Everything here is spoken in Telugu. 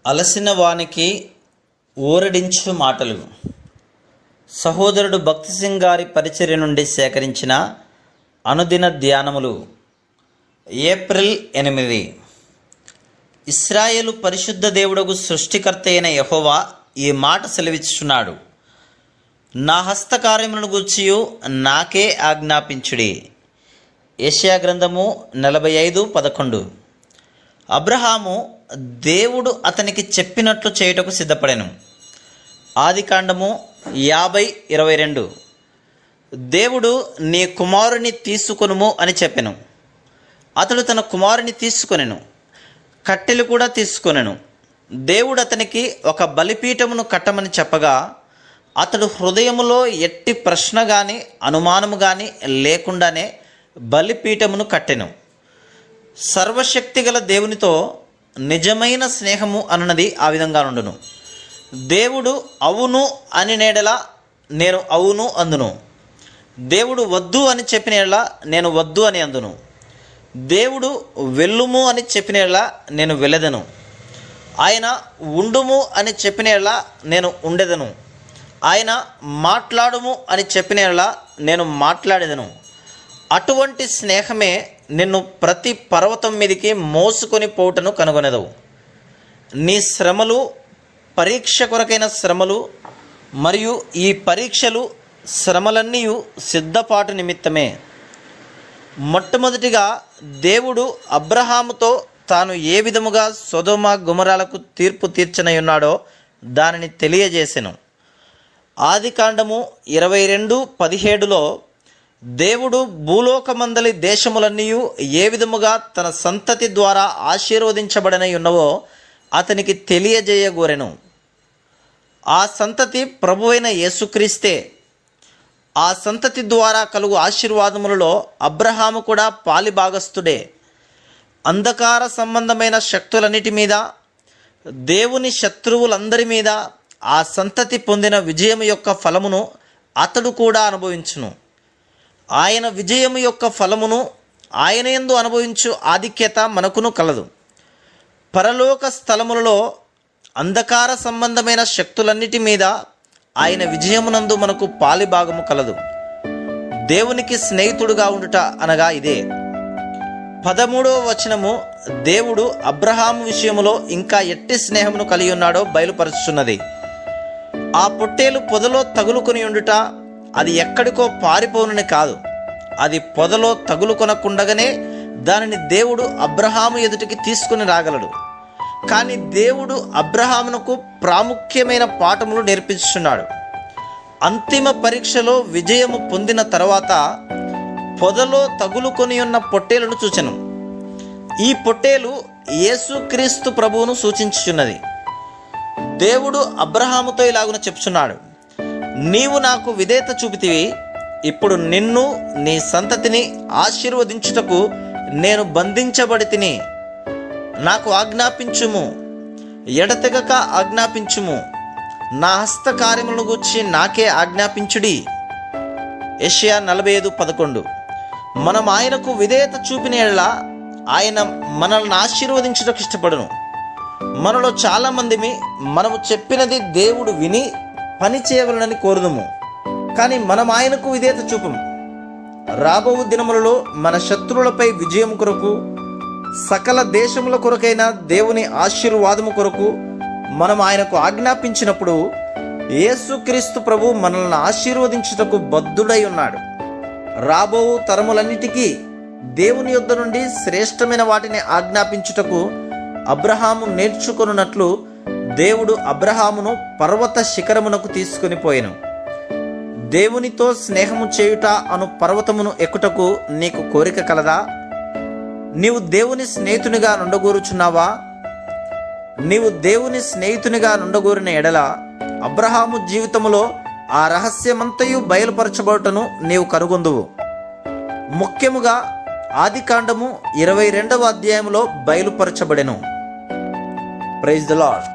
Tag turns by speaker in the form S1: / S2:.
S1: అలసిన వానికి ఊరడించు మాటలు. సహోదరుడు భక్తి సింగ్ గారి పరిచర్య నుండి సేకరించిన అనుదిన ధ్యానములు. ఏప్రిల్ 8. ఇశ్రాయేలు పరిశుద్ధ దేవుడగు సృష్టికర్త అయిన యెహోవా ఈ మాట సెలవిచ్చుచున్నాడు. నా హస్తకార్యములను గూర్చియు నాకే ఆజ్ఞాపించుడి. యెషయా గ్రంథము 45:11. అబ్రహాము దేవుడు అతనికి చెప్పినట్లు చేయుటకు సిద్ధపడెను. ఆదికాండము 50:22. దేవుడు నీ కుమారుని తీసుకొనుము అని చెప్పెను. అతడు తన కుమారుని తీసుకొనెను, కట్టెలు కూడా తీసుకొనెను. దేవుడు అతనికి ఒక బలిపీఠమును కట్టమని చెప్పగా అతడు హృదయములో ఎట్టి ప్రశ్న కానీ అనుమానము కానీ లేకుండానే బలిపీఠమును కట్టెను. సర్వశక్తి గల దేవునితో నిజమైన స్నేహము అన్నది ఆ విధంగా నుండును. దేవుడు అవును అని నేడలా నేను అవును అందును. దేవుడు వద్దు అని చెప్పిన ఎడల నేను వద్దు అని అందును. దేవుడు వెళ్ళుము అని చెప్పిన ఎడల నేను వెళ్ళెదను. ఆయన ఉండుము అని చెప్పిన ఎడల నేను ఉండెదను. ఆయన మాట్లాడుము అని చెప్పిన ఎడల నేను మాట్లాడేదను. అటువంటి స్నేహమే నిన్ను ప్రతి పర్వతం మీదికి మోసుకొని పోవుటను కనుగొనెదవు. నీ శ్రమలు, పరీక్ష కొరకైన శ్రమలు మరియు ఈ పరీక్షలు శ్రమలన్నీ సిద్ధపాటు నిమిత్తమే. మొట్టమొదటిగా దేవుడు అబ్రహాముతో తాను ఏ విధముగా సొదొమ గొమొరాలకు తీర్పు తీర్చనయున్నాడో దానిని తెలియజేసెను. ఆదికాండము 22:17లో దేవుడు భూలోకమందలి దేశములన్నీ ఏ విధముగా తన సంతతి ద్వారా ఆశీర్వదించబడనై ఉన్నవో అతనికి తెలియజేయగోరెను. ఆ సంతతి ప్రభువైన యేసుక్రీస్తే. ఆ సంతతి ద్వారా కలుగు ఆశీర్వాదములలో అబ్రహాము కూడా పాలిభాగస్థుడే. అంధకార సంబంధమైన శక్తులన్నిటి మీద, దేవుని శత్రువులందరి మీద ఆ సంతతి పొందిన విజయం యొక్క ఫలమును అతడు కూడా అనుభవించును. ఆయన విజయము యొక్క ఫలమును ఆయన యందు అనుభవించు ఆధిక్యత మనకును కలదు. పరలోక స్థలములలో అంధకార సంబంధమైన శక్తులన్నిటి మీద ఆయన విజయమునందు మనకు పాలిభాగము కలదు. దేవునికి స్నేహితుడుగా ఉండుట అనగా ఇదే. 13వ వచనము దేవుడు అబ్రహాము విషయములో ఇంకా ఎట్టి స్నేహమును కలిగి ఉన్నాడో బయలుపరుచున్నది. ఆ పొట్టేలు పొదలో తగులుకొని ఉండుట అది ఎక్కడికో పారిపోనుని కాదు. అది పొదలో తగులుకొనకుండగానే దానిని దేవుడు అబ్రహాము ఎదుటికి తీసుకుని రాగలడు. కానీ దేవుడు అబ్రహామునకు ప్రాముఖ్యమైన పాఠములు నేర్పించుచున్నాడు. అంతిమ పరీక్షలో విజయము పొందిన తర్వాత పొదలో తగులుకొని ఉన్న పొట్టేలును చూచెను. ఈ పొట్టేలు యేసుక్రీస్తు ప్రభువును సూచించుచున్నది. దేవుడు అబ్రహాముతో ఇలాగున చెప్తున్నాడు, నీవు నాకు విధేయత చూపితివి, ఇప్పుడు నిన్ను నీ సంతతిని ఆశీర్వదించుటకు నేను బంధించబడి తిని. నాకు ఆజ్ఞాపించుము, ఎడతెగక ఆజ్ఞాపించుము. నా హస్తకార్యములను గూర్చి నాకే ఆజ్ఞాపించుడి. యెషయా 45:11. మనం ఆయనకు విధేయత చూపిన యెడల ఆయన మనల్ని ఆశీర్వదించుటకు ఇష్టపడును. మనలో చాలామందిమి మనము చెప్పినది దేవుడు విని పని చేయవలనని కోరుదుము, కానీ మనం ఆయనకు విధేయత చూపము. రాబో దినములలో మన శత్రువులపై విజయం కొరకు, సకల దేశముల కొరకైన దేవుని ఆశీర్వాదము కొరకు మనం ఆయనకు ఆజ్ఞాపించినప్పుడు యేసుక్రీస్తు ప్రభు మనల్ని ఆశీర్వదించుటకు బద్ధుడై ఉన్నాడు. రాబో తరములన్నిటికీ దేవుని యొద్ద నుండి శ్రేష్టమైన వాటిని ఆజ్ఞాపించుటకు అబ్రహాము నేర్చుకొనున్నట్లు దేవుడు అబ్రహామును పర్వత శిఖరమునకు తీసుకొని పోయెను. దేవునితో స్నేహము చేయుట అను పర్వతమును ఎక్కుటకు నీకు కోరిక కలదా? నీవు దేవుని స్నేహితునిగా నుండగోరుచున్నావా? నీవు దేవుని స్నేహితునిగా నుండగోరిన ఎడల అబ్రహాము జీవితములో ఆ రహస్యమంతయు బయలుపరచబడుటను నీవు కనుగొందువు. ముఖ్యముగా ఆదికాండము 22వ అధ్యాయములో బయలుపరచబడెను. Praise the lord.